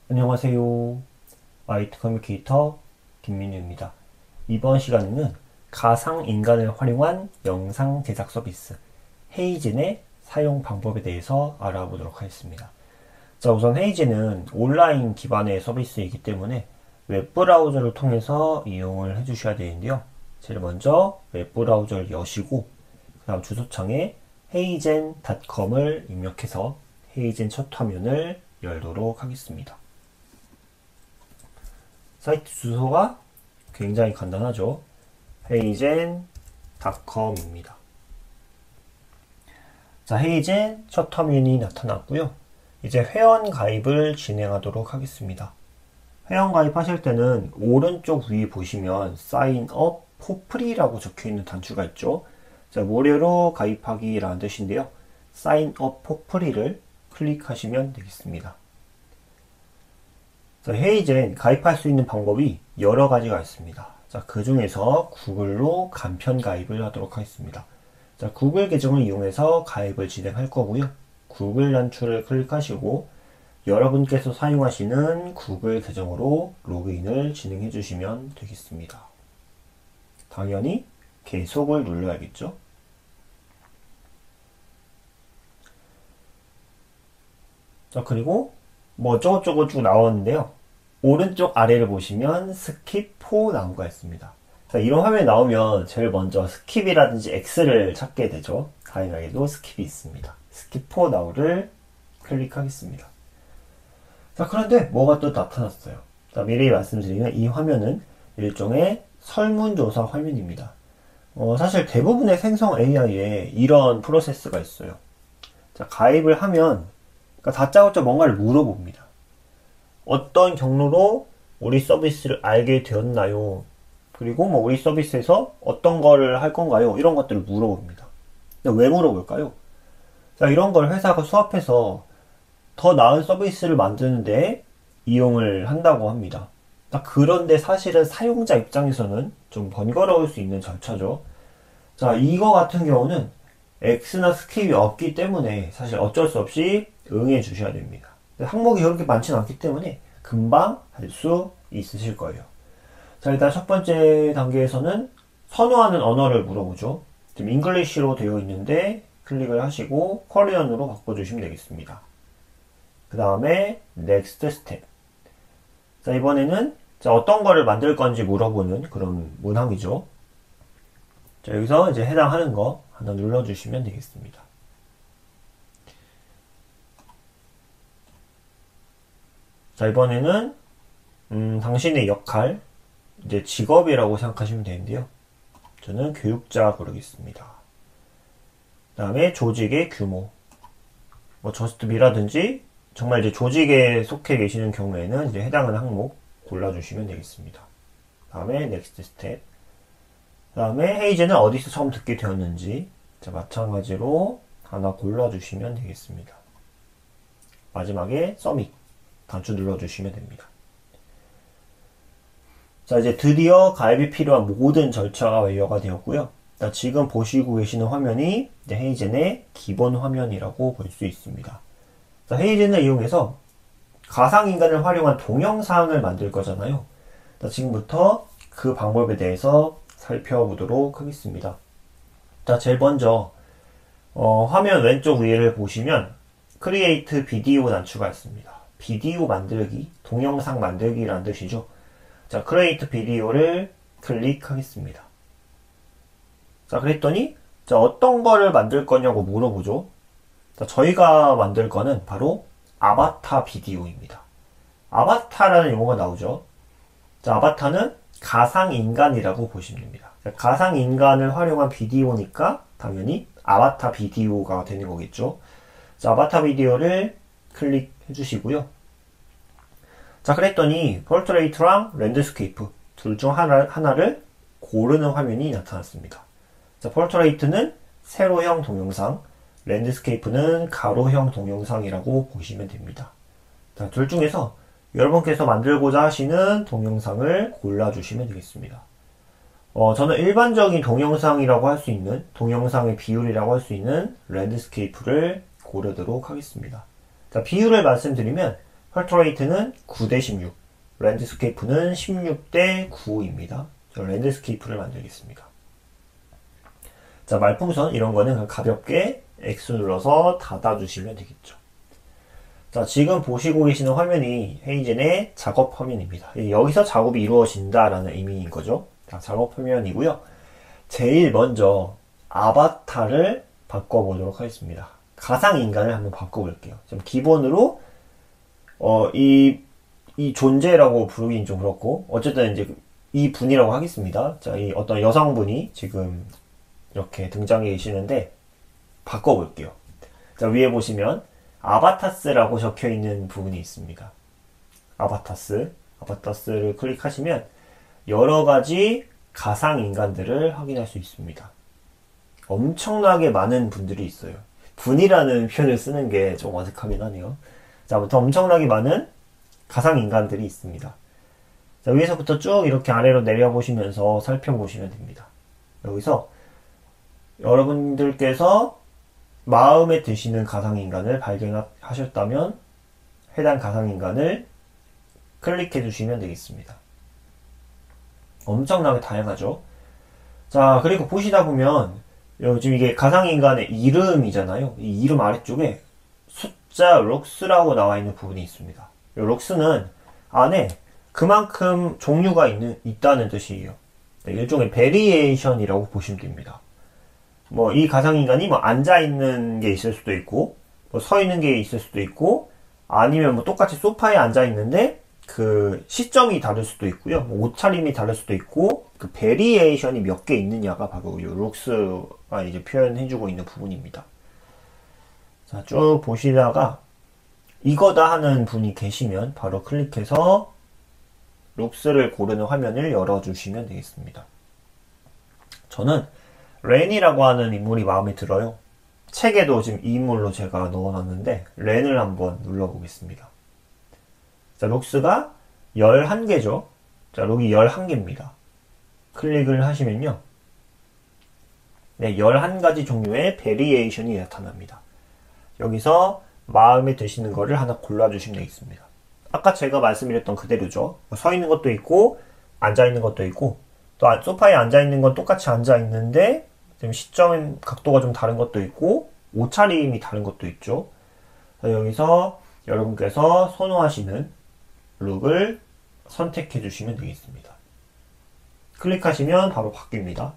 안녕하세요. IT 커뮤니케이터 김민우입니다. 이번 시간에는 가상인간을 활용한 영상 제작 서비스 헤이젠의 사용 방법에 대해서 알아보도록 하겠습니다. 자, 우선 헤이젠은 온라인 기반의 서비스이기 때문에 웹브라우저를 통해서 이용을 해주셔야 되는데요. 제일 먼저 웹브라우저를 여시고 그 다음 주소창에 헤이젠.com을 입력해서 헤이젠 첫 화면을 열도록 하겠습니다. 사이트 주소가 굉장히 간단하죠. 헤이젠.com입니다. 자, 헤이젠 첫 화면이 나타났고요. 이제 회원 가입을 진행하도록 하겠습니다. 회원 가입하실 때는 오른쪽 위에 보시면 Sign up for free라고 적혀있는 단추가 있죠. 자, 무료로 가입하기라는 뜻인데요. Sign up for free를 클릭하시면 되겠습니다. 자, 헤이젠 가입할 수 있는 방법이 여러 가지가 있습니다. 자, 그 중에서 구글로 간편 가입을 하도록 하겠습니다. 자, 구글 계정을 이용해서 가입을 진행할 거고요. 구글 단추를 클릭하시고 여러분께서 사용하시는 구글 계정으로 로그인을 진행해 주시면 되겠습니다. 당연히 계속을 눌러야겠죠. 자, 그리고 뭐 어쩌고저쩌고 쭉 나오는데요. 오른쪽 아래를 보시면 스킵 포 나무가 있습니다. 자, 이런 화면이 나오면 제일 먼저 스킵이라든지 X를 찾게 되죠. 다행하게도 스킵이 있습니다. 스킵 포 나우를 클릭하겠습니다. 자, 그런데 뭐가 또 나타났어요. 자, 미리 말씀드리면 이 화면은 일종의 설문조사 화면입니다. 사실 대부분의 생성 AI에 이런 프로세스가 있어요. 자, 가입을 하면 그러니까 다짜고짜 뭔가를 물어봅니다. 어떤 경로로 우리 서비스를 알게 되었나요? 그리고 뭐 우리 서비스에서 어떤 거를 할 건가요? 이런 것들을 물어봅니다. 왜 물어볼까요? 자, 이런 걸 회사가 수합해서 더 나은 서비스를 만드는데 이용을 한다고 합니다. 그런데 사실은 사용자 입장에서는 좀 번거로울 수 있는 절차죠. 자, 이거 같은 경우는 X나 스킵이 없기 때문에 사실 어쩔 수 없이 응해 주셔야 됩니다. 항목이 그렇게 많지는 않기 때문에 금방 할 수 있으실 거예요. 자, 일단 첫 번째 단계에서는 선호하는 언어를 물어보죠. 지금 잉글리시로 되어 있는데 클릭을 하시고 코리안으로 바꿔주시면 되겠습니다. 그 다음에 넥스트 스텝. 자, 이번에는 어떤 거를 만들 건지 물어보는 그런 문항이죠. 자, 여기서 이제 해당하는 거 하나 눌러주시면 되겠습니다. 자, 이번에는 당신의 역할, 이제 직업이라고 생각하시면 되는데요. 저는 교육자 고르겠습니다. 그 다음에 조직의 규모, 뭐 저스트비라든지 정말 이제 조직에 속해 계시는 경우에는 이제 해당하는 항목 골라주시면 되겠습니다. 그 다음에 넥스트 스텝. 그 다음에 헤이젠은 어디서 처음 듣게 되었는지, 자, 마찬가지로 하나 골라주시면 되겠습니다. 마지막에 서밋 단추 눌러주시면 됩니다. 자, 이제 드디어 가입이 필요한 모든 절차가 완료가 되었고요. 자, 지금 보시고 계시는 화면이 이제 헤이젠의 기본 화면이라고 볼 수 있습니다. 자, 헤이젠을 이용해서 가상인간을 활용한 동영상을 만들 거잖아요. 자, 지금부터 그 방법에 대해서 살펴보도록 하겠습니다. 자, 제일 먼저 화면 왼쪽 위를 보시면 크리에이트 비디오 단추가 있습니다. 비디오 만들기, 동영상 만들기라는 뜻이죠. 자, 크리에이트 비디오를 클릭하겠습니다. 자, 그랬더니 자, 어떤 거를 만들 거냐고 물어보죠. 자, 저희가 만들 거는 바로 아바타 비디오입니다. 아바타라는 용어가 나오죠. 자, 아바타는 가상인간이라고 보시면 됩니다. 자, 가상인간을 활용한 비디오니까 당연히 아바타 비디오가 되는 거겠죠. 자, 아바타 비디오를 클릭해 주시고요. 자, 그랬더니 포트레이트랑 랜드스케이프 둘 중 하나를 고르는 화면이 나타났습니다. 자, 포트레이트는 세로형 동영상, 랜드스케이프는 가로형 동영상이라고 보시면 됩니다. 자, 둘 중에서 여러분께서 만들고자 하시는 동영상을 골라주시면 되겠습니다. 저는 일반적인 동영상이라고 할 수 있는, 동영상의 비율이라고 할 수 있는 랜드스케이프를 고르도록 하겠습니다. 자, 비율을 말씀드리면 펄트레이트는 9대 16, 랜드스케이프는 16대 9입니다. 저 랜드스케이프를 만들겠습니다. 자, 말풍선 이런 거는 그냥 가볍게 X 눌러서 닫아주시면 되겠죠. 자, 지금 보시고 계시는 화면이 헤이젠의 작업 화면입니다. 여기서 작업이 이루어진다라는 의미인 거죠. 자, 작업 화면이고요. 제일 먼저 아바타를 바꿔보도록 하겠습니다. 가상인간을 한번 바꿔볼게요. 좀 기본으로 이 존재라고 부르긴 좀 그렇고 어쨌든 이제 이 분이라고 하겠습니다. 자, 이 어떤 여성분이 지금 이렇게 등장해 계시는데 바꿔볼게요. 자, 위에 보시면 아바타스라고 적혀 있는 부분이 있습니다. 아바타스를 클릭하시면 여러 가지 가상인간들을 확인할 수 있습니다. 엄청나게 많은 분들이 있어요. 분이라는 표현을 쓰는 게 좀 어색하긴 하네요. 자, 아무튼 엄청나게 많은 가상인간들이 있습니다. 자, 위에서부터 쭉 이렇게 아래로 내려보시면서 살펴보시면 됩니다. 여기서 여러분들께서 마음에 드시는 가상인간을 발견하셨다면 해당 가상인간을 클릭해 주시면 되겠습니다. 엄청나게 다양하죠. 자, 그리고 보시다 보면 요즘 이게 가상인간의 이름이잖아요. 이 이름 아래쪽에 숫자 록스라고 나와 있는 부분이 있습니다. 이 록스는 안에 그만큼 종류가 있다는 뜻이에요. 일종의 베리에이션이라고 보시면 됩니다. 뭐 이 가상인간이 뭐 앉아 있는 게 있을 수도 있고 뭐 서 있는 게 있을 수도 있고 아니면 뭐 똑같이 소파에 앉아 있는데 그 시점이 다를 수도 있고요. 뭐 옷차림이 다를 수도 있고 그 베리에이션이 몇 개 있느냐가 바로 이 록스가 이제 표현해주고 있는 부분입니다. 자, 쭉 보시다가 이거다 하는 분이 계시면 바로 클릭해서 록스를 고르는 화면을 열어주시면 되겠습니다. 저는 렌이라고 하는 인물이 마음에 들어요. 책에도 지금 이 인물로 제가 넣어놨는데 렌을 한번 눌러보겠습니다. 자, 록스가 11개죠. 자, 록이 11개입니다. 클릭을 하시면요. 네, 11가지 종류의 베리에이션이 나타납니다. 여기서 마음에 드시는 거를 하나 골라주시면 되겠습니다. 아까 제가 말씀드렸던 그대로죠. 서 있는 것도 있고 앉아 있는 것도 있고 또 소파에 앉아 있는 건 똑같이 앉아 있는데 시점 각도가 좀 다른 것도 있고 옷차림이 다른 것도 있죠. 여기서 여러분께서 선호하시는 룩을 선택해 주시면 되겠습니다. 클릭하시면 바로 바뀝니다.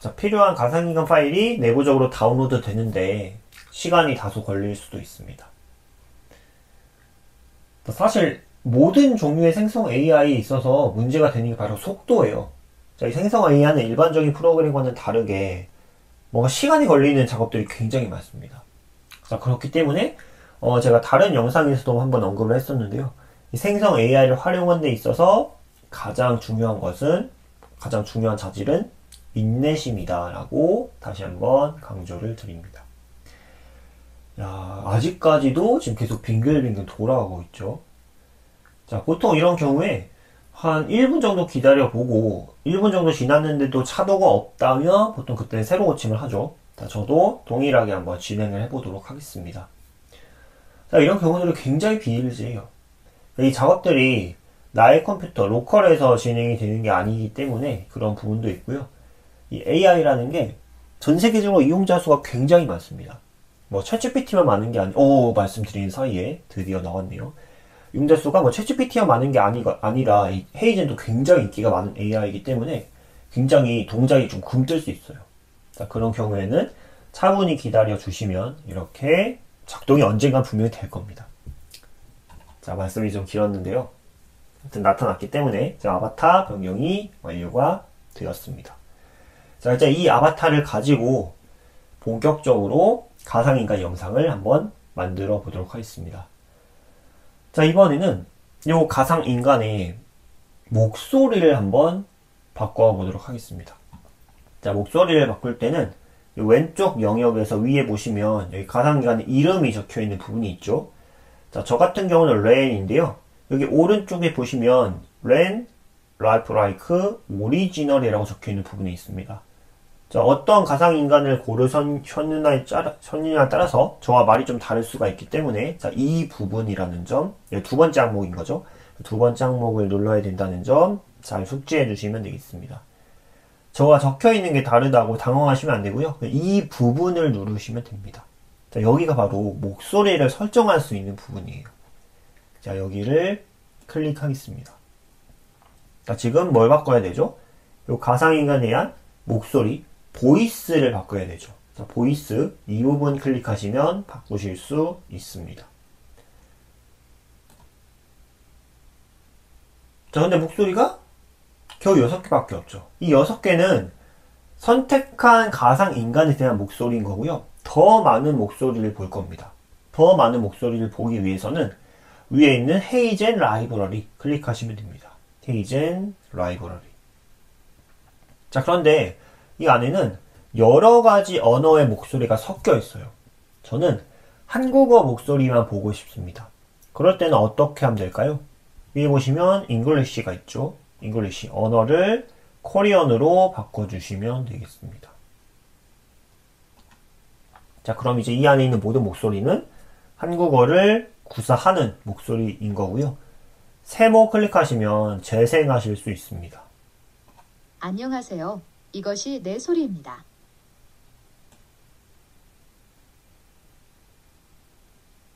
자, 필요한 가상인간 파일이 내부적으로 다운로드 되는데 시간이 다소 걸릴 수도 있습니다. 사실 모든 종류의 생성 AI에 있어서 문제가 되는 게 바로 속도예요. 자, 이 생성 AI는 일반적인 프로그램과는 다르게 뭔가 시간이 걸리는 작업들이 굉장히 많습니다. 자, 그렇기 때문에 제가 다른 영상에서도 한번 언급을 했었는데요. 이 생성 AI를 활용하는 데 있어서 가장 중요한 자질은 인내심이다 라고 다시 한번 강조를 드립니다. 야, 아직까지도 지금 계속 빙글빙글 돌아가고 있죠. 자, 보통 이런 경우에 한 1분 정도 기다려보고 1분 정도 지났는데도 차도가 없다면 보통 그때는 새로 고침을 하죠. 자, 저도 동일하게 한번 진행을 해보도록 하겠습니다. 자, 이런 경우들은 굉장히 비일비재해요. 이 작업들이 나의 컴퓨터, 로컬에서 진행이 되는 게 아니기 때문에 그런 부분도 있고요. 이 AI라는 게 전 세계적으로 이용자 수가 굉장히 많습니다. 뭐 챗GPT만 많은 게 말씀드린 사이에 드디어 나왔네요. 이용자 수가 뭐 챗GPT만 많은 게 아니라 이 헤이젠도 굉장히 인기가 많은 AI이기 때문에 굉장히 동작이 좀 굼뜰 수 있어요. 자, 그런 경우에는 차분히 기다려 주시면 이렇게 작동이 언젠간 분명히 될 겁니다. 자, 말씀이 좀 길었는데요. 아무튼 나타났기 때문에 아바타 변경이 완료가 되었습니다. 자, 이제 이 아바타를 가지고 본격적으로 가상인간 영상을 한번 만들어 보도록 하겠습니다. 자, 이번에는 이 가상인간의 목소리를 한번 바꿔 보도록 하겠습니다. 자, 목소리를 바꿀 때는 왼쪽 영역에서 위에 보시면 여기 가상인간의 이름이 적혀 있는 부분이 있죠. 자, 저 같은 경우는 렌인데요. 여기 오른쪽에 보시면 렌, 라이프 라이크, 오리지널이라고 적혀 있는 부분이 있습니다. 자, 어떤 가상인간을 고르셨느냐에 따라서 저와 말이 좀 다를 수가 있기 때문에, 자, 이 부분이라는 점, 두 번째 항목인 거죠. 두 번째 항목을 눌러야 된다는 점 잘 숙지해 주시면 되겠습니다. 저와 적혀 있는 게 다르다고 당황하시면 안 되고요. 이 부분을 누르시면 됩니다. 자, 여기가 바로 목소리를 설정할 수 있는 부분이에요. 자, 여기를 클릭하겠습니다. 자, 지금 뭘 바꿔야 되죠? 요 가상인간에 대한 목소리, 보이스를 바꿔야 되죠. 자, 보이스, 이 부분 클릭하시면 바꾸실 수 있습니다. 자, 근데 목소리가 겨우 6개밖에 없죠. 이 6개는 선택한 가상인간에 대한 목소리인 거고요. 더 많은 목소리를 볼 겁니다. 더 많은 목소리를 보기 위해서는 위에 있는 헤이젠 라이브러리 클릭하시면 됩니다. 헤이젠 라이브러리. 자, 그런데 이 안에는 여러 가지 언어의 목소리가 섞여 있어요. 저는 한국어 목소리만 보고 싶습니다. 그럴 때는 어떻게 하면 될까요? 위에 보시면 잉글리시가 있죠. 잉글리시 언어를 코리언으로 바꿔주시면 되겠습니다. 자, 그럼 이제 이 안에 있는 모든 목소리는 한국어를 구사하는 목소리인 거고요. 세모 클릭하시면 재생하실 수 있습니다. 안녕하세요. 이것이 내 소리입니다.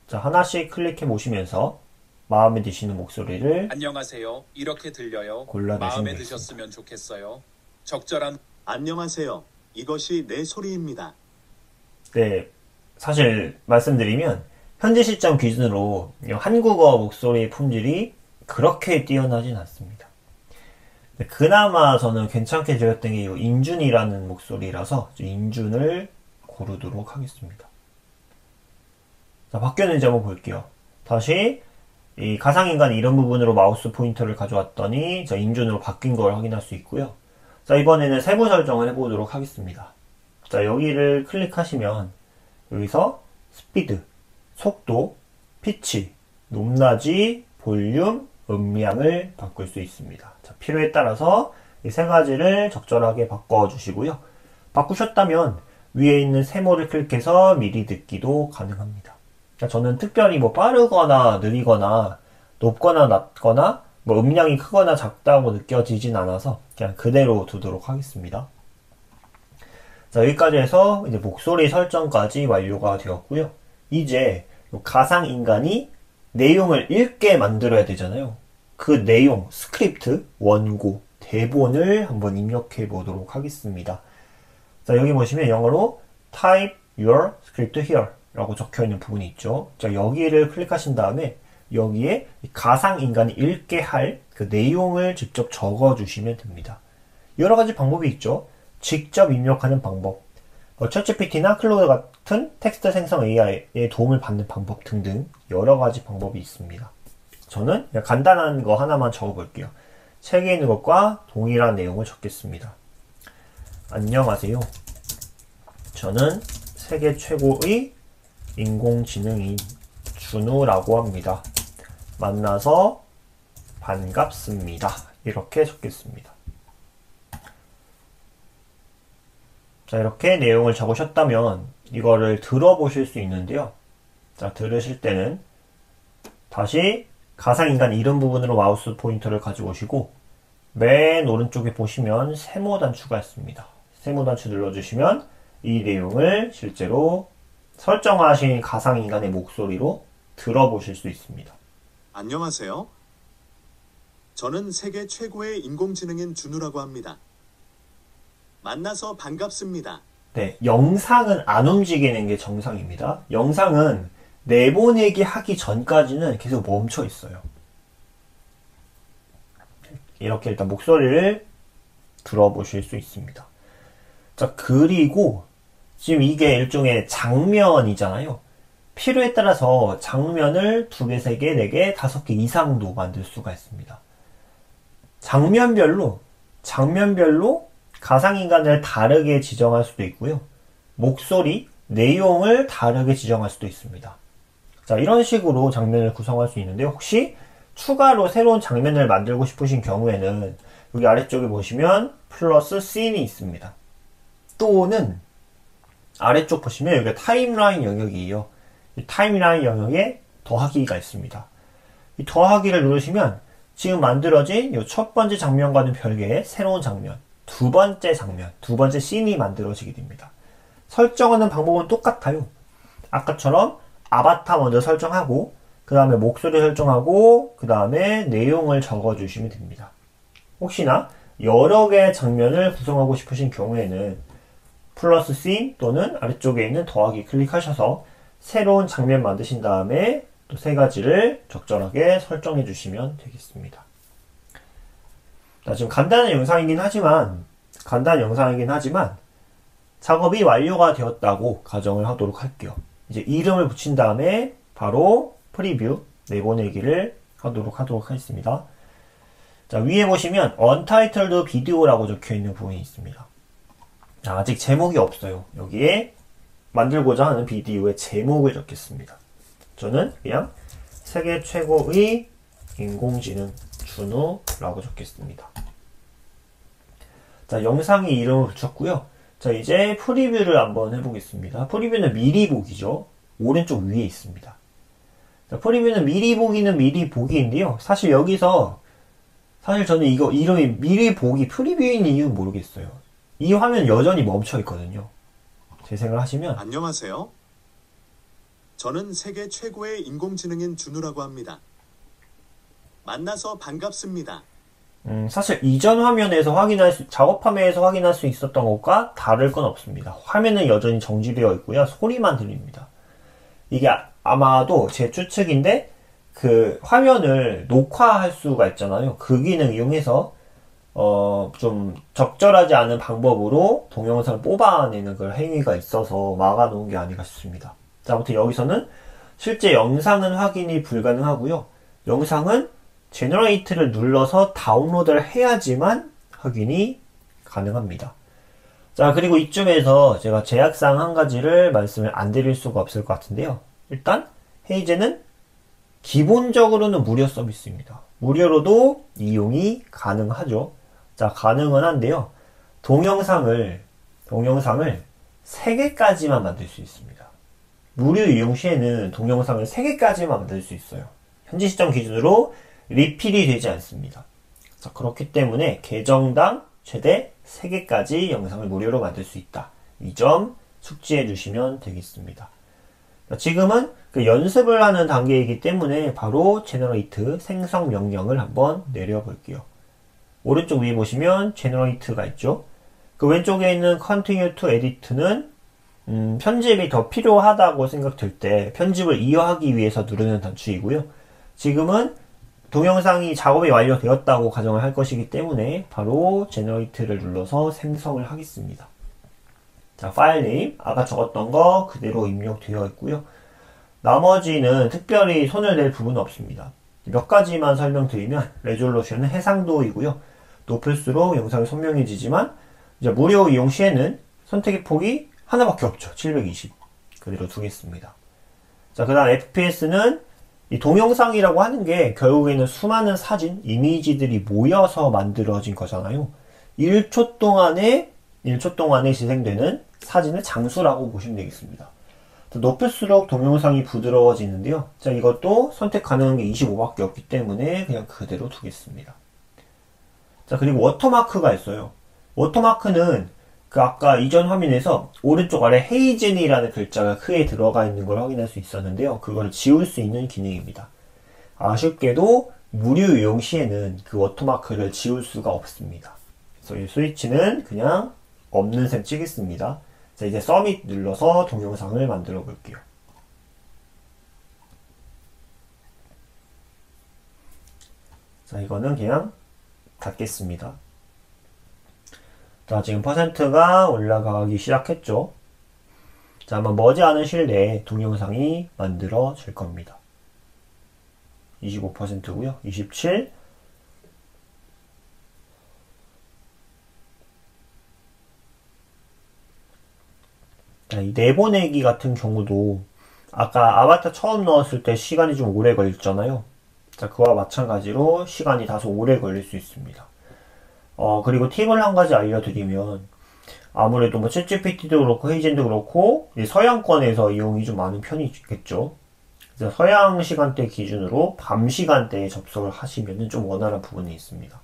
자, 하나씩 클릭해 보시면서 마음에 드시는 목소리를 안녕하세요. 이렇게 들려요. 골라내시면 마음에 되겠습니다. 드셨으면 좋겠어요. 적절한 안녕하세요. 이것이 내 소리입니다. 네, 사실 말씀드리면 현재 시점 기준으로 한국어 목소리의 품질이 그렇게 뛰어나진 않습니다. 그나마 저는 괜찮게 들렸던 게 이 인준이라는 목소리라서 인준을 고르도록 하겠습니다. 자, 바뀌었는지 한번 볼게요. 다시 이 가상인간 이런 부분으로 마우스 포인터를 가져왔더니 자, 인준으로 바뀐 걸 확인할 수 있고요. 자, 이번에는 세부 설정을 해보도록 하겠습니다. 자, 여기를 클릭하시면 여기서 스피드, 속도, 피치, 높낮이, 볼륨, 음량을 바꿀 수 있습니다. 자, 필요에 따라서 이 세 가지를 적절하게 바꿔주시고요. 바꾸셨다면 위에 있는 세모를 클릭해서 미리 듣기도 가능합니다. 자, 저는 특별히 뭐 빠르거나 느리거나 높거나 낮거나 뭐 음량이 크거나 작다고 느껴지진 않아서 그냥 그대로 두도록 하겠습니다. 자, 여기까지 해서 이제 목소리 설정까지 완료가 되었고요. 이제 가상인간이 내용을 읽게 만들어야 되잖아요. 그 내용, 스크립트, 원고, 대본을 한번 입력해 보도록 하겠습니다. 자, 여기 보시면 영어로 type your script here 라고 적혀 있는 부분이 있죠. 자, 여기를 클릭하신 다음에 여기에 가상인간이 읽게 할 그 내용을 직접 적어 주시면 됩니다. 여러 가지 방법이 있죠. 직접 입력하는 방법, 챗GPT나 클로드 같은 텍스트 생성 AI의 도움을 받는 방법 등등 여러 가지 방법이 있습니다. 저는 그냥 간단한 거 하나만 적어볼게요. 책에 있는 것과 동일한 내용을 적겠습니다. 안녕하세요. 저는 세계 최고의 인공지능인 준우라고 합니다. 만나서 반갑습니다. 이렇게 적겠습니다. 자, 이렇게 내용을 적으셨다면 이거를 들어보실 수 있는데요. 자, 들으실 때는 다시 가상인간 이름 부분으로 마우스 포인터를 가지고 오시고 맨 오른쪽에 보시면 세모 단추가 있습니다. 세모 단추 눌러주시면 이 내용을 실제로 설정하신 가상인간의 목소리로 들어보실 수 있습니다. 안녕하세요. 저는 세계 최고의 인공지능인 준우라고 합니다. 만나서 반갑습니다. 네, 영상은 안 움직이는 게 정상입니다. 영상은 내보내기 하기 전까지는 계속 멈춰 있어요. 이렇게 일단 목소리를 들어보실 수 있습니다. 자, 그리고 지금 이게 일종의 장면이잖아요. 필요에 따라서 장면을 2개, 3개, 4개, 5개 이상도 만들 수가 있습니다. 장면별로 가상인간을 다르게 지정할 수도 있고요. 목소리, 내용을 다르게 지정할 수도 있습니다. 자, 이런 식으로 장면을 구성할 수 있는데 혹시 추가로 새로운 장면을 만들고 싶으신 경우에는 여기 아래쪽에 보시면 플러스 씬이 있습니다. 또는 아래쪽 보시면 여기가 타임라인 영역이에요. 이 타임라인 영역에 더하기가 있습니다. 이 더하기를 누르시면 지금 만들어진 이 첫 번째 장면과는 별개의 새로운 장면, 두 번째 장면, 두 번째 씬이 만들어지게 됩니다. 설정하는 방법은 똑같아요. 아까처럼 아바타 먼저 설정하고 그 다음에 목소리 설정하고 그 다음에 내용을 적어주시면 됩니다. 혹시나 여러 개의 장면을 구성하고 싶으신 경우에는 플러스 씬 또는 아래쪽에 있는 더하기 클릭하셔서 새로운 장면 만드신 다음에 또 세 가지를 적절하게 설정해 주시면 되겠습니다. 자, 지금 간단한 영상이긴 하지만 작업이 완료가 되었다고 가정을 하도록 할게요. 이제 이름을 붙인 다음에 바로 프리뷰 내보내기를 하도록 하겠습니다. 자, 위에 보시면 Untitled Video라고 적혀 있는 부분이 있습니다. 자, 아직 제목이 없어요. 여기에 만들고자 하는 비디오의 제목을 적겠습니다. 저는 그냥 세계 최고의 인공지능 준우라고 적겠습니다. 자, 영상의 이름을 붙였고요. 자, 이제 프리뷰를 한번 해보겠습니다. 프리뷰는 미리 보기죠. 오른쪽 위에 있습니다. 자, 프리뷰는 미리 보기인데요. 사실 저는 이거 이름이 미리 보기 프리뷰인 이유는 모르겠어요. 이 화면 여전히 멈춰 있거든요. 재생을 하시면 안녕하세요. 저는 세계 최고의 인공지능인 준우라고 합니다. 만나서 반갑습니다. 사실 이전 화면에서 작업 화면에서 확인할 수 있었던 것과 다를 건 없습니다. 화면은 여전히 정지되어 있고요. 소리만 들립니다. 이게 아마도 제 추측인데 그 화면을 녹화할 수가 있잖아요. 그 기능 이용해서 좀 적절하지 않은 방법으로 동영상을 뽑아내는 그 행위가 있어서 막아놓은 게 아닌가 싶습니다. 자, 아무튼 여기서는 실제 영상은 확인이 불가능하고요. 영상은 제너레이트를 눌러서 다운로드를 해야지만 확인이 가능합니다. 자, 그리고 이쯤에서 제가 제약사항 한 가지를 말씀을 안 드릴 수가 없을 것 같은데요. 일단 헤이즈는 기본적으로는 무료 서비스입니다. 무료로도 이용이 가능하죠. 자, 가능은 한데요. 동영상을 3개까지만 만들 수 있습니다. 무료 이용 시에는 동영상을 3개까지만 만들 수 있어요. 현지 시점 기준으로 리필이 되지 않습니다. 자, 그렇기 때문에 계정당 최대 3개까지 영상을 무료로 만들 수 있다. 이 점 숙지해 주시면 되겠습니다. 자, 지금은 그 연습을 하는 단계이기 때문에 바로 제너레이트 생성 명령을 한번 내려볼게요. 오른쪽 위에 보시면 제너레이트가 있죠. 그 왼쪽에 있는 Continue to Edit는 편집이 더 필요하다고 생각될 때 편집을 이어하기 위해서 누르는 단추이고요. 지금은 동영상이 작업이 완료되었다고 가정을 할 것이기 때문에 바로 제너레이트를 눌러서 생성을 하겠습니다. 자, 파일 네임 아까 적었던 거 그대로 입력되어 있고요. 나머지는 특별히 손을 댈 부분은 없습니다. 몇 가지만 설명드리면 레졸루션은 해상도이고요. 높을수록 영상이 선명해지지만 이제 무료 이용 시에는 선택의 폭이 하나밖에 없죠. 720 그대로 두겠습니다. 자, 그 다음 FPS는 이 동영상이라고 하는 게 결국에는 수많은 사진, 이미지들이 모여서 만들어진 거잖아요. 1초 동안에 재생되는 사진의 장수라고 보시면 되겠습니다. 높을수록 동영상이 부드러워지는데요. 자, 이것도 선택 가능한 게 25밖에 없기 때문에 그냥 그대로 두겠습니다. 자, 그리고 워터마크가 있어요. 워터마크는 그 아까 이전 화면에서 오른쪽 아래 헤이즌이라는 글자가 크게 들어가 있는 걸 확인할 수 있었는데요. 그걸 지울 수 있는 기능입니다. 아쉽게도 무료 이용 시에는 그 워터마크를 지울 수가 없습니다. 그래서 이 스위치는 그냥 없는 셈 치겠습니다. 자, 이제 서밋 눌러서 동영상을 만들어 볼게요. 자, 이거는 그냥 닫겠습니다. 자, 지금 퍼센트가 올라가기 시작했죠. 자, 아마 머지않은 시일 내에 동영상이 만들어질 겁니다. 25%고요. 27. 자, 이 내보내기 같은 경우도 아까 아바타 처음 넣었을 때 시간이 좀 오래 걸렸잖아요. 자, 그와 마찬가지로 시간이 다소 오래 걸릴 수 있습니다. 그리고 팁을 한 가지 알려드리면 아무래도 뭐 챗GPT도 그렇고 헤이젠도 그렇고 서양권에서 이용이 좀 많은 편이겠죠. 그래서 서양 시간대 기준으로 밤 시간대에 접속을 하시면 좀 원활한 부분이 있습니다.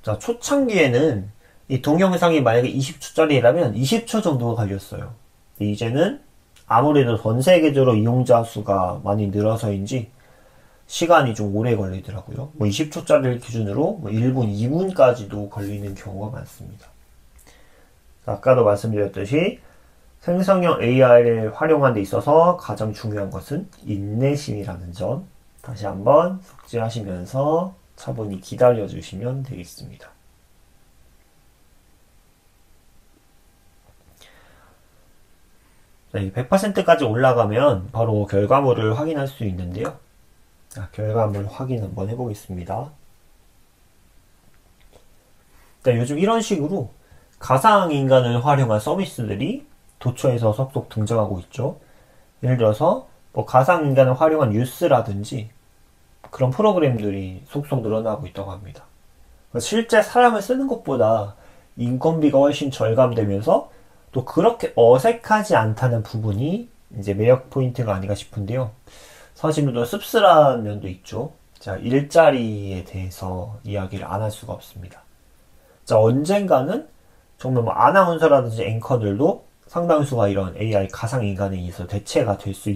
자, 초창기에는 이 동영상이 만약에 20초짜리라면 20초 정도가 걸렸어요. 이제는 아무래도 전 세계적으로 이용자 수가 많이 늘어서인지 시간이 좀 오래 걸리더라고요. 뭐 20초짜리를 기준으로 뭐 1분, 2분까지도 걸리는 경우가 많습니다. 아까도 말씀드렸듯이 생성형 AI를 활용하는 데 있어서 가장 중요한 것은 인내심이라는 점 다시 한번 숙지하시면서 차분히 기다려주시면 되겠습니다. 자, 100%까지 올라가면 바로 결과물을 확인할 수 있는데요. 자, 결과물 확인 한번 해보겠습니다. 자, 요즘 이런 식으로 가상인간을 활용한 서비스들이 도처에서 속속 등장하고 있죠. 예를 들어서 뭐 가상인간을 활용한 뉴스라든지 그런 프로그램들이 속속 늘어나고 있다고 합니다. 실제 사람을 쓰는 것보다 인건비가 훨씬 절감되면서 또 그렇게 어색하지 않다는 부분이 이제 매력 포인트가 아닌가 싶은데요. 사실은 또 씁쓸한 면도 있죠. 자, 일자리에 대해서 이야기를 안 할 수가 없습니다. 자, 언젠가는 정말 뭐 아나운서라든지 앵커들도 상당수가 이런 AI 가상인간에 의해서 대체가 될 수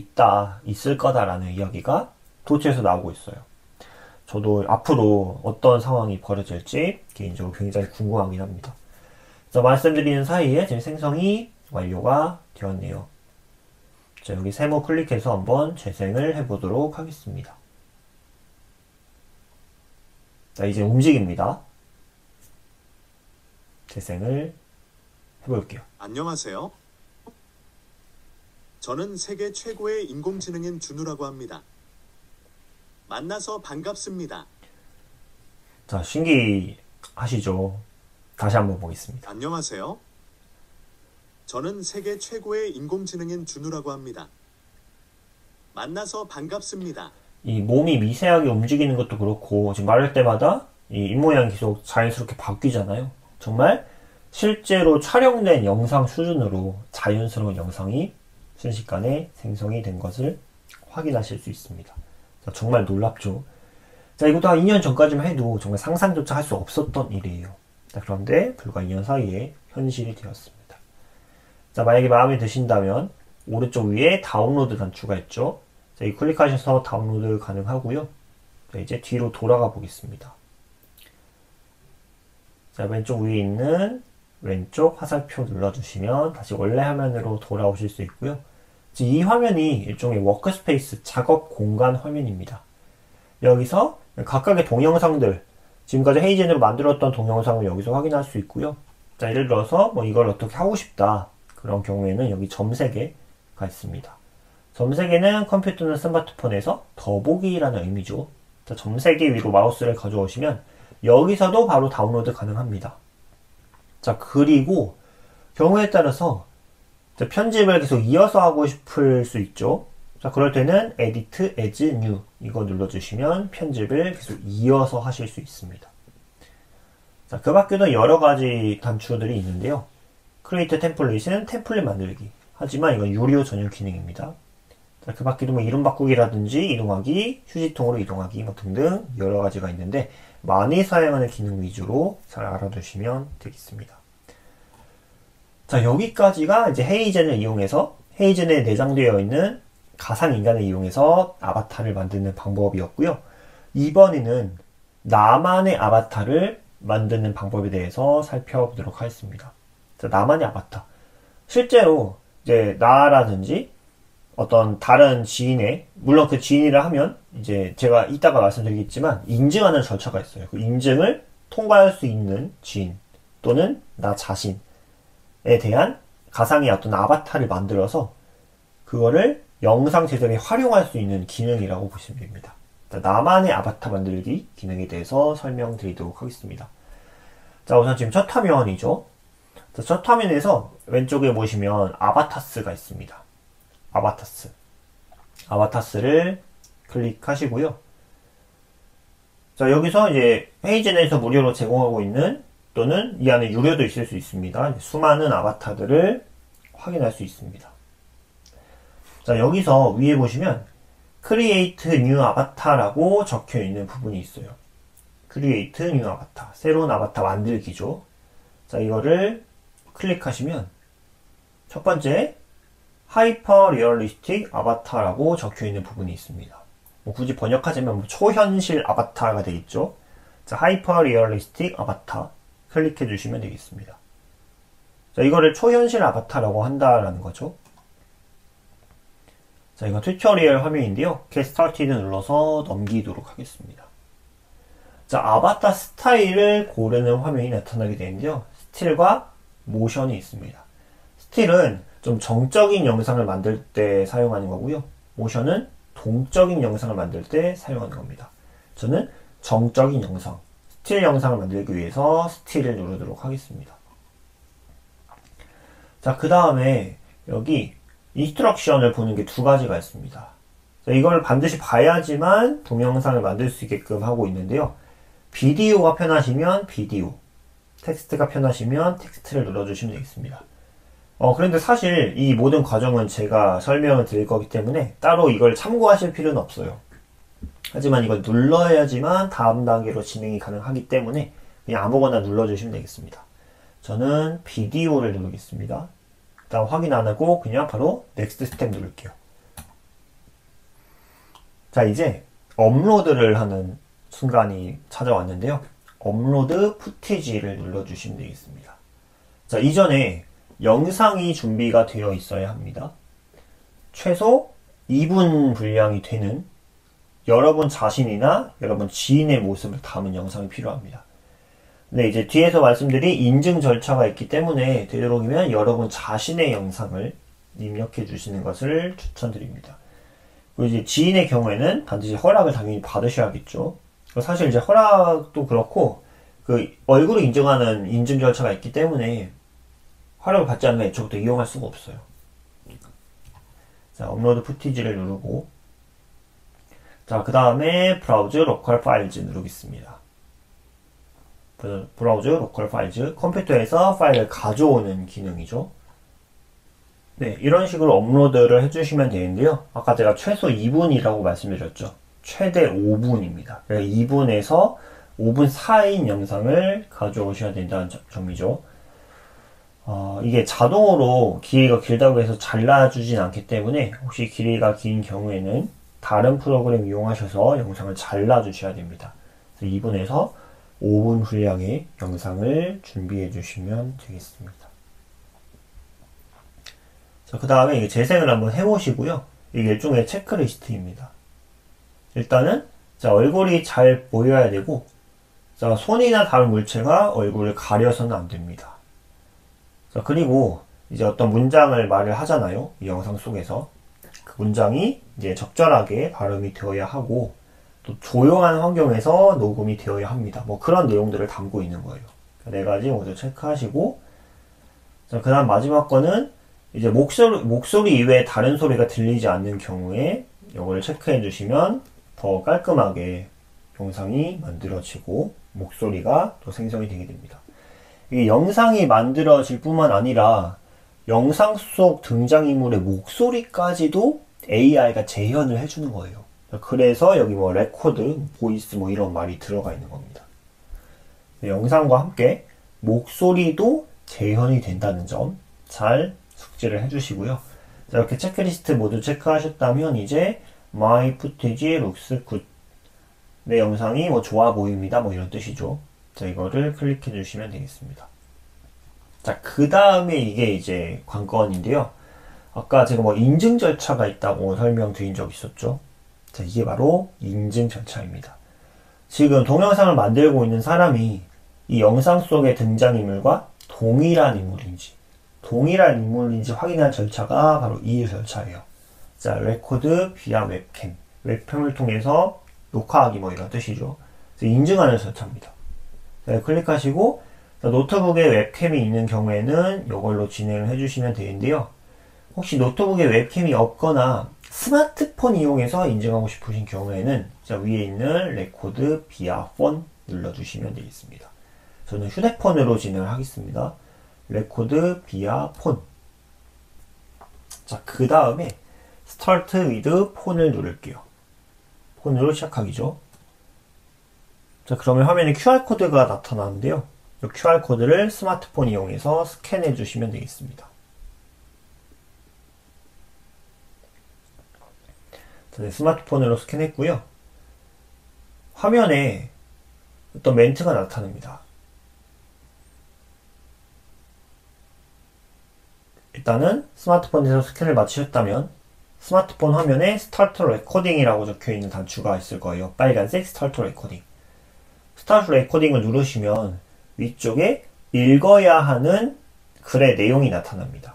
있을 거다라는 이야기가 도처에서 나오고 있어요. 저도 앞으로 어떤 상황이 벌어질지 개인적으로 굉장히 궁금하긴 합니다. 자, 말씀드리는 사이에 지금 생성이 완료가 되었네요. 자, 여기 세모 클릭해서 한번 재생을 해보도록 하겠습니다. 자, 이제 움직입니다. 재생을 해볼게요. 안녕하세요. 저는 세계 최고의 인공지능인 준우라고 합니다. 만나서 반갑습니다. 자, 신기하시죠? 다시 한번 보겠습니다. 안녕하세요. 저는 세계 최고의 인공지능인 준우라고 합니다. 만나서 반갑습니다. 이 몸이 미세하게 움직이는 것도 그렇고 지금 말할 때마다 이 입모양이 계속 자연스럽게 바뀌잖아요. 정말 실제로 촬영된 영상 수준으로 자연스러운 영상이 순식간에 생성이 된 것을 확인하실 수 있습니다. 자, 정말 놀랍죠? 자, 이것도 한 2년 전까지만 해도 정말 상상조차 할 수 없었던 일이에요. 자, 그런데 불과 2년 사이에 현실이 되었습니다. 자, 만약에 마음에 드신다면 오른쪽 위에 다운로드 단추가 있죠. 자, 이 클릭하셔서 다운로드 가능하고요. 자, 이제 뒤로 돌아가 보겠습니다. 자, 왼쪽 위에 있는 왼쪽 화살표 눌러주시면 다시 원래 화면으로 돌아오실 수 있고요. 이 화면이 일종의 워크스페이스 작업 공간 화면입니다. 여기서 각각의 동영상들, 지금까지 헤이젠으로 만들었던 동영상을 여기서 확인할 수 있고요. 자, 예를 들어서 뭐 이걸 어떻게 하고 싶다. 그런 경우에는 여기 점 3개가 있습니다. 점 3개는 컴퓨터나 스마트폰에서 더보기라는 의미죠. 자, 점 3개 위로 마우스를 가져오시면 여기서도 바로 다운로드 가능합니다. 자, 그리고 경우에 따라서 편집을 계속 이어서 하고 싶을 수 있죠. 자, 그럴 때는 Edit as New 이거 눌러주시면 편집을 계속 이어서 하실 수 있습니다. 자, 그 밖에도 여러 가지 단추들이 있는데요. Create Template는 템플릿 만들기. 하지만 이건 유료 전용 기능입니다. 자, 그 밖에도 뭐 이름 바꾸기라든지 이동하기, 휴지통으로 이동하기 뭐 등등 여러 가지가 있는데 많이 사용하는 기능 위주로 잘 알아두시면 되겠습니다. 자, 여기까지가 이제 헤이젠을 이용해서 헤이젠에 내장되어 있는 가상인간을 이용해서 아바타를 만드는 방법이었고요. 이번에는 나만의 아바타를 만드는 방법에 대해서 살펴보도록 하겠습니다. 자, 나만의 아바타. 실제로 이제 나라든지 어떤 다른 지인의, 물론 그 지인이라 하면 이제 제가 이따가 말씀드리겠지만 인증하는 절차가 있어요. 그 인증을 통과할 수 있는 지인 또는 나 자신에 대한 가상의 어떤 아바타를 만들어서 그거를 영상 제작에 활용할 수 있는 기능이라고 보시면 됩니다. 자, 나만의 아바타 만들기 기능에 대해서 설명드리도록 하겠습니다. 자, 우선 지금 첫 화면이죠. 자, 첫 화면에서 왼쪽에 보시면 아바타스가 있습니다. 아바타스를 클릭하시고요. 자, 여기서 이제 헤이젠에서 무료로 제공하고 있는 또는 이 안에 유료도 있을 수 있습니다. 수많은 아바타들을 확인할 수 있습니다. 자, 여기서 위에 보시면 Create New Avatar라고 적혀 있는 부분이 있어요. Create New Avatar. 새로운 아바타 만들기죠. 자, 이거를 클릭하시면 첫 번째 Hyper Realistic Avatar라고 적혀 있는 부분이 있습니다. 뭐 굳이 번역하자면 뭐 초현실 아바타가 되겠죠. 자, Hyper Realistic Avatar 클릭해 주시면 되겠습니다. 자, 이거를 초현실 아바타라고 한다라는 거죠. 자, 이건 튜토리얼 화면인데요. Get Started 눌러서 넘기도록 하겠습니다. 자, 아바타 스타일을 고르는 화면이 나타나게 되는데요. 스틸과 모션이 있습니다. 스틸은 좀 정적인 영상을 만들 때 사용하는 거고요. 모션은 동적인 영상을 만들 때 사용하는 겁니다. 저는 정적인 영상, 스틸 영상을 만들기 위해서 스틸을 누르도록 하겠습니다. 자, 그 다음에 여기 인스트럭션을 보는 게 두 가지가 있습니다. 자, 이걸 반드시 봐야지만 동영상을 만들 수 있게끔 하고 있는데요. 비디오가 편하시면 비디오, 텍스트가 편하시면 텍스트를 눌러주시면 되겠습니다. 그런데 사실 이 모든 과정은 제가 설명을 드릴 거기 때문에 따로 이걸 참고하실 필요는 없어요. 하지만 이걸 눌러야지만 다음 단계로 진행이 가능하기 때문에 그냥 아무거나 눌러주시면 되겠습니다. 저는 비디오를 누르겠습니다. 일단 확인 안 하고 그냥 바로 넥스트 스텝 누를게요. 자, 이제 업로드를 하는 순간이 찾아왔는데요. 업로드 푸티지를 눌러주시면 되겠습니다. 자, 이전에 영상이 준비가 되어 있어야 합니다. 최소 2분 분량이 되는 여러분 자신이나 여러분 지인의 모습을 담은 영상이 필요합니다. 근데 이제 뒤에서 말씀드린 인증 절차가 있기 때문에 되도록이면 여러분 자신의 영상을 입력해 주시는 것을 추천드립니다. 그리고 이제 지인의 경우에는 반드시 허락을 당연히 받으셔야겠죠. 사실 이제 허락도 그렇고 그 얼굴을 인증하는 인증 절차가 있기 때문에 허락을 받지 않으면 애초부터 이용할 수가 없어요. 자, 업로드 푸티지를 누르고 자, 그 다음에 브라우즈 로컬 파일즈 누르겠습니다. 브라우즈 로컬 파일즈, 컴퓨터에서 파일을 가져오는 기능이죠. 네, 이런 식으로 업로드를 해주시면 되는데요. 아까 제가 최소 2분이라고 말씀드렸죠. 최대 5분입니다. 2분에서 5분 사이인 영상을 가져오셔야 된다는 점이죠. 이게 자동으로 길이가 길다고 해서 잘라주진 않기 때문에 혹시 길이가 긴 경우에는 다른 프로그램 이용하셔서 영상을 잘라주셔야 됩니다. 2분에서 5분 분량의 영상을 준비해 주시면 되겠습니다. 자, 그 다음에 이게 재생을 한번 해보시고요. 이게 일종의 체크리스트입니다. 일단은 자, 얼굴이 잘 보여야 되고 자, 손이나 다른 물체가 얼굴을 가려서는 안 됩니다. 자, 그리고 이제 어떤 문장을 말을 하잖아요. 이 영상 속에서. 그 문장이 이제 적절하게 발음이 되어야 하고 또 조용한 환경에서 녹음이 되어야 합니다. 뭐 그런 내용들을 담고 있는 거예요. 네 가지 모두 체크하시고 자, 그 다음 마지막 거는 이제 목소리 이외에 다른 소리가 들리지 않는 경우에 이걸 체크해 주시면 더 깔끔하게 영상이 만들어지고 목소리가 또 생성이 되게 됩니다. 이게 영상이 만들어질 뿐만 아니라 영상 속 등장인물의 목소리까지도 AI가 재현을 해주는 거예요. 그래서 여기 뭐 레코드, 보이스 뭐 이런 말이 들어가 있는 겁니다. 영상과 함께 목소리도 재현이 된다는 점 잘 숙지를 해주시고요. 자, 이렇게 체크리스트 모두 체크하셨다면 이제 My footage looks good. 내 영상이 뭐 좋아 보입니다. 뭐 이런 뜻이죠. 자, 이거를 클릭해 주시면 되겠습니다. 자, 그 다음에 이게 이제 관건인데요. 아까 제가 뭐 인증 절차가 있다고 설명드린 적 있었죠. 자, 이게 바로 인증 절차입니다. 지금 동영상을 만들고 있는 사람이 이 영상 속의 등장인물과 동일한 인물인지 확인할 절차가 바로 이 절차예요. 자, 레코드 via 웹캠. 웹캠을 통해서 녹화하기 뭐 이런 뜻이죠. 인증하는 절차입니다. 자, 클릭하시고 자, 노트북에 웹캠이 있는 경우에는 이걸로 진행을 해주시면 되는데요. 혹시 노트북에 웹캠이 없거나 스마트폰 이용해서 인증하고 싶으신 경우에는 자, 위에 있는 레코드 비아 폰 눌러주시면 되겠습니다. 저는 휴대폰으로 진행을 하겠습니다. 레코드 비아 폰. 자, 그 다음에 스타트 위드 폰을 누를게요. 폰으로 시작하기죠. 자, 그러면 화면에 QR코드가 나타나는데요. 이 QR코드를 스마트폰 이용해서 스캔해 주시면 되겠습니다. 자, 네, 스마트폰으로 스캔했고요. 화면에 어떤 멘트가 나타납니다. 일단은 스마트폰에서 스캔을 마치셨다면 스마트폰 화면에 스타트 레코딩이라고 적혀있는 단추가 있을 거예요. 빨간색 스타트 레코딩. 스타트 레코딩을 누르시면 위쪽에 읽어야 하는 글의 내용이 나타납니다.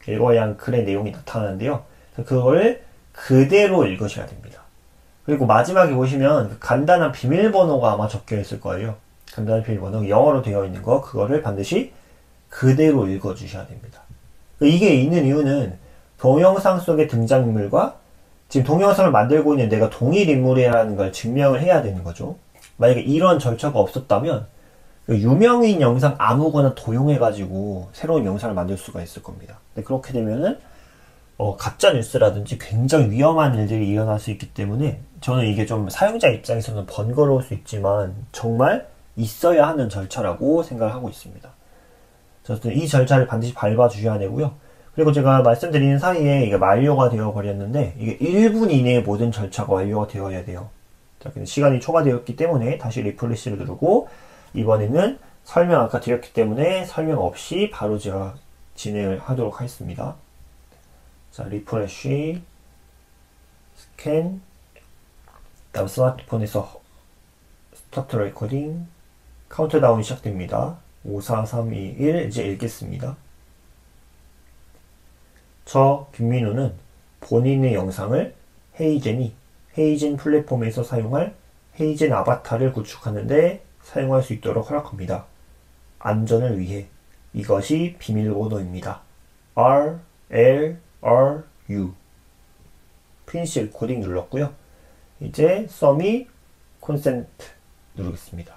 읽어야 하는 글의 내용이 나타나는데요. 그걸 그대로 읽으셔야 됩니다. 그리고 마지막에 보시면 간단한 비밀번호가 아마 적혀 있을 거예요. 간단한 비밀번호, 영어로 되어 있는 거, 그거를 반드시 그대로 읽어주셔야 됩니다. 이게 있는 이유는 동영상 속의 등장인물과 지금 동영상을 만들고 있는 내가 동일 인물이라는 걸 증명을 해야 되는 거죠. 만약에 이런 절차가 없었다면 유명인 영상 아무거나 도용해가지고 새로운 영상을 만들 수가 있을 겁니다. 근데 그렇게 되면은 가짜 뉴스라든지 굉장히 위험한 일들이 일어날 수 있기 때문에 저는 이게 좀 사용자 입장에서는 번거로울 수 있지만 정말 있어야 하는 절차라고 생각을 하고 있습니다. 그래서 이 절차를 반드시 밟아 주셔야 되고요. 그리고 제가 말씀드리는 사이에 이게 만료가 되어 버렸는데 이게 1분 이내에 모든 절차가 완료가 되어야 돼요. 자, 근데 시간이 초과되었기 때문에 다시 리프레시를 누르고 이번에는 설명 아까 드렸기 때문에 설명 없이 바로 제가 진행을 하도록 하겠습니다. 자, 리프레시, 스캔, 다음 스마트폰에서 스타트 레코딩, 카운트다운이 시작됩니다. 5, 4, 3, 2, 1 이제 읽겠습니다. 저 김민우는 본인의 영상을 헤이젠 플랫폼에서 사용할 헤이젠 아바타를 구축하는데 사용할 수 있도록 허락합니다. 안전을 위해 이것이 비밀번호입니다. RLRU 피니시 레코딩 눌렀고요. 이제 서밋 콘센트 누르겠습니다.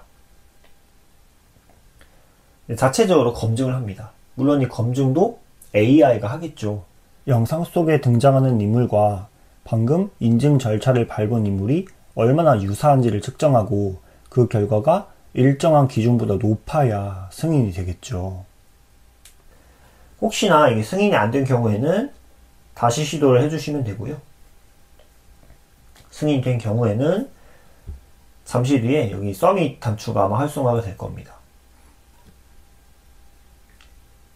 자체적으로 검증을 합니다. 물론 이 검증도 AI가 하겠죠. 영상 속에 등장하는 인물과 방금 인증 절차를 밟은 인물이 얼마나 유사한지를 측정하고 그 결과가 일정한 기준보다 높아야 승인이 되겠죠. 혹시나 이게 승인이 안 된 경우에는 다시 시도를 해주시면 되고요. 승인된 경우에는 잠시 뒤에 여기 서밋 단추가 아마 활성화가 될 겁니다.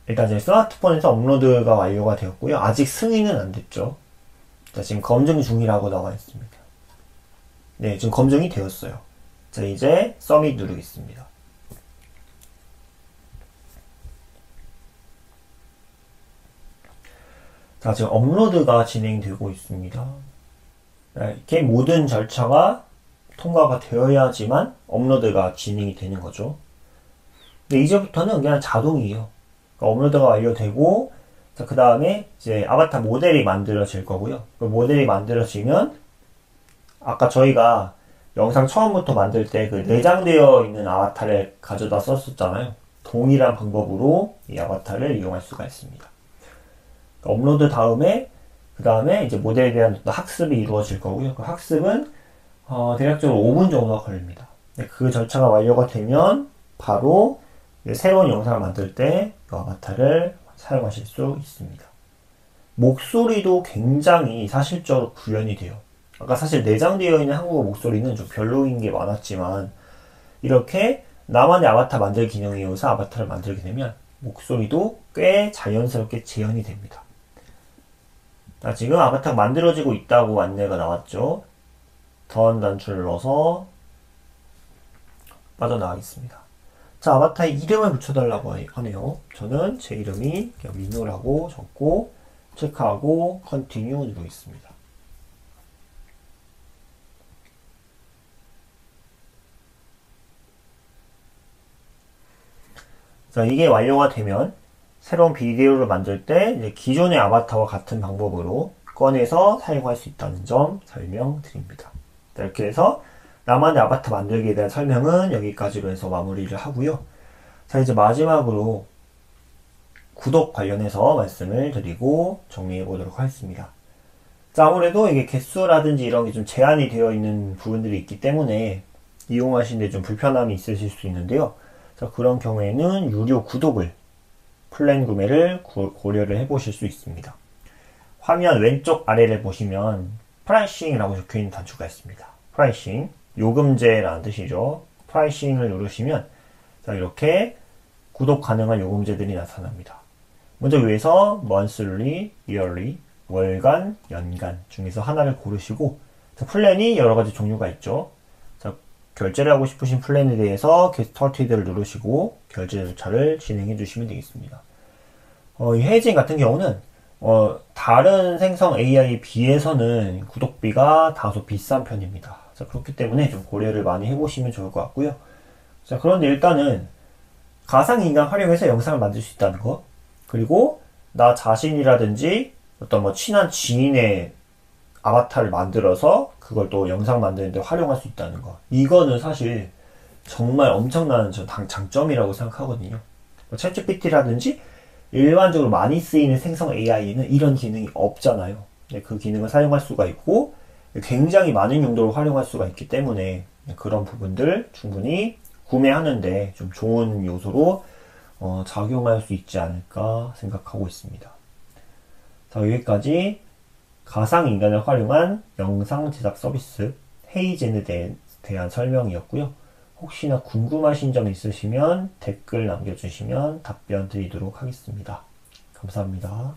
일단 제 스마트폰에서 업로드가 완료가 되었고요. 아직 승인은 안 됐죠. 자, 지금 검증 중이라고 나와 있습니다. 네, 지금 검증이 되었어요. 자, 이제 서밋 누르겠습니다. 자, 지금 업로드가 진행되고 있습니다. 이렇게 모든 절차가 통과가 되어야지만 업로드가 진행이 되는 거죠. 근데 이제부터는 그냥 자동이에요. 업로드가 완료되고, 자, 그 다음에 이제 아바타 모델이 만들어질 거고요. 그 모델이 만들어지면, 아까 저희가 영상 처음부터 만들 때 그 내장되어 있는 아바타를 가져다 썼었잖아요. 동일한 방법으로 이 아바타를 이용할 수가 있습니다. 업로드 다음에, 그 다음에 이제 모델에 대한 학습이 이루어질 거고요. 그 학습은, 대략적으로 5분 정도가 걸립니다. 그 절차가 완료가 되면, 바로 새로운 영상을 만들 때 이 아바타를 사용하실 수 있습니다. 목소리도 굉장히 사실적으로 구현이 돼요. 아까 사실 내장되어 있는 한국어 목소리는 좀 별로인 게 많았지만 이렇게 나만의 아바타 만들 기능에 의해서 아바타를 만들게 되면 목소리도 꽤 자연스럽게 재현이 됩니다. 자, 지금 아바타가 만들어지고 있다고 안내가 나왔죠. 더한 단추를 넣어서 빠져나가겠습니다. 자, 아바타에 이름을 붙여달라고 하네요. 저는 제 이름이 민우라고 적고 체크하고 컨티뉴 누르겠습니다. 자, 이게 완료가 되면 새로운 비디오를 만들 때 이제 기존의 아바타와 같은 방법으로 꺼내서 사용할 수 있다는 점 설명드립니다. 이렇게 해서 나만의 아바타 만들기에 대한 설명은 여기까지로 해서 마무리를 하고요. 자, 이제 마지막으로 구독 관련해서 말씀을 드리고 정리해 보도록 하겠습니다. 자, 아무래도 이게 개수라든지 이런 게 좀 제한이 되어 있는 부분들이 있기 때문에 이용하시는데 좀 불편함이 있으실 수 있는데요. 자, 그런 경우에는 유료 구독을 플랜 구매를 고려를 해 보실 수 있습니다. 화면 왼쪽 아래를 보시면 프라이싱이라고 적혀 있는 단추가 있습니다. 프라이싱, 요금제라는 뜻이죠. 프라이싱을 누르시면 자, 이렇게 구독 가능한 요금제들이 나타납니다. 먼저 위에서 monthly, yearly, 월간, 연간 중에서 하나를 고르시고 자, 플랜이 여러 가지 종류가 있죠. 자, 결제를 하고 싶으신 플랜에 대해서 Get Started를 누르시고 결제 절차를 진행해 주시면 되겠습니다. 이 헤이징 같은 경우는 다른 생성 AI에 비해서는 구독비가 다소 비싼 편입니다. 자, 그렇기 때문에 좀 고려를 많이 해보시면 좋을 것 같고요. 자, 그런데 일단은 가상인간 활용해서 영상을 만들 수 있다는 거, 그리고 나 자신이라든지 어떤 뭐 친한 지인의 아바타를 만들어서 그걸 또 영상 만드는데 활용할 수 있다는 거, 이거는 사실 정말 엄청난 장점이라고 생각하거든요. 챗GPT라든지 일반적으로 많이 쓰이는 생성 AI에는 이런 기능이 없잖아요. 그 기능을 사용할 수가 있고 굉장히 많은 용도로 활용할 수가 있기 때문에 그런 부분들 충분히 구매하는데 좀 좋은 요소로 작용할 수 있지 않을까 생각하고 있습니다. 자, 여기까지 가상인간을 활용한 영상 제작 서비스 헤이젠에 대한 설명이었고요. 혹시나 궁금하신 점 있으시면 댓글 남겨주시면 답변 드리도록 하겠습니다. 감사합니다.